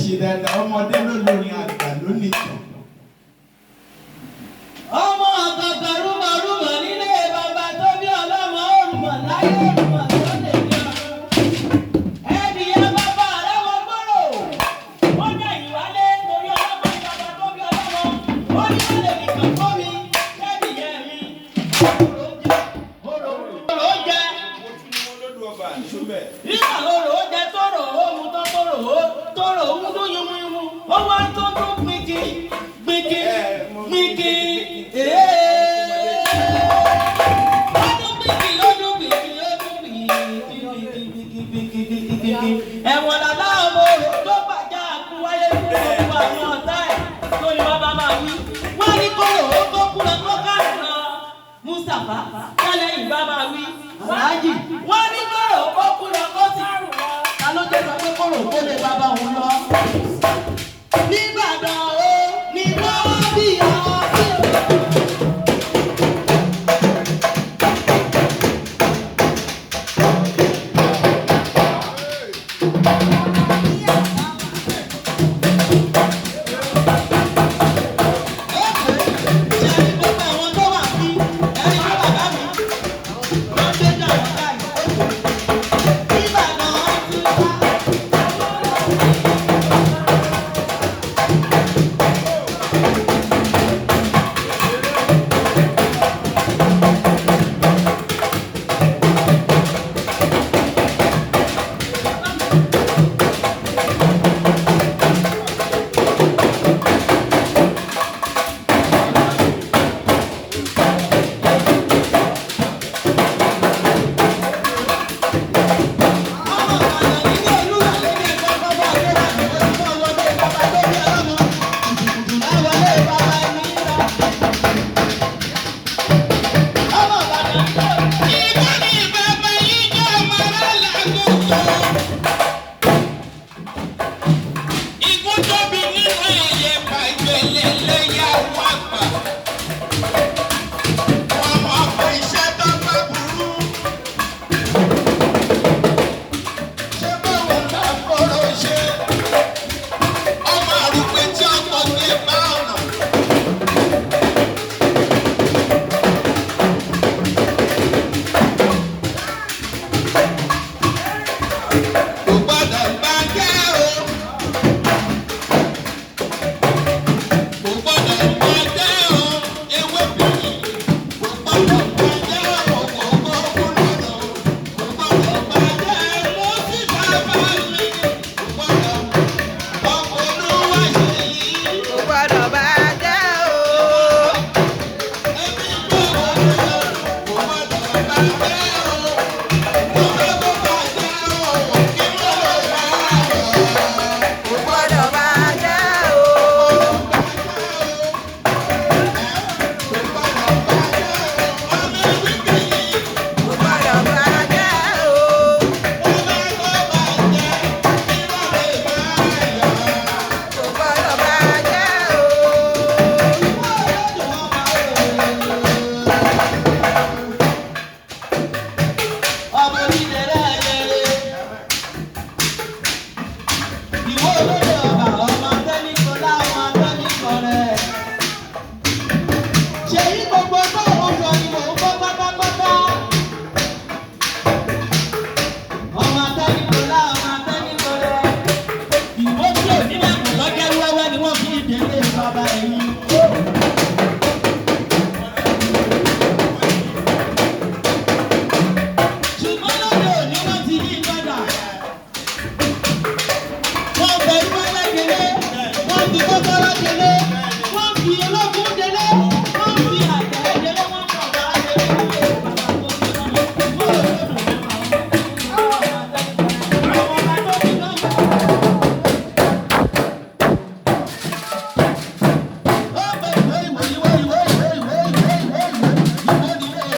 ṣe dáadáa ọmọdé ló lórin àgbà ló nìkan. ọmọ àtàtà rúmọrúmọ nílé bàbá tó bí ọlọ́mọ òrùmọ̀ láyé òrùmọ̀ tó lè ní ọdún. ẹbí ẹ bàbá rẹ wọ gbòòrò ó dẹ ìwálé torí ọlọ́mọ bàbá tó bí ọlọ́mọ ó ní wọ́n lè nìkan fún mi ẹbí ẹ mi. òrò jẹ nígbà òrò jẹ tóró ó mu tó tóró ó mu tó yúnmúyúnmú ó wá tó tó gbìgì gbìgì gbìgì. ẹ̀wọ̀n làlá ọmọ òrò tó gbàjà kú wáyé fún gbogbo àwọn ọ̀tá ẹ̀ tó ní bàbá máa wí. wọ́n ní kóró ó tó kú lọ tó káàkiri Mustapha kálẹ̀ yìí bá máa wí. Alhaji wọ́n ní kóró ó kú lọ kó sì. ta ló jẹ́ sọ pé kóró kó lè bàbá òun lọ. nígbà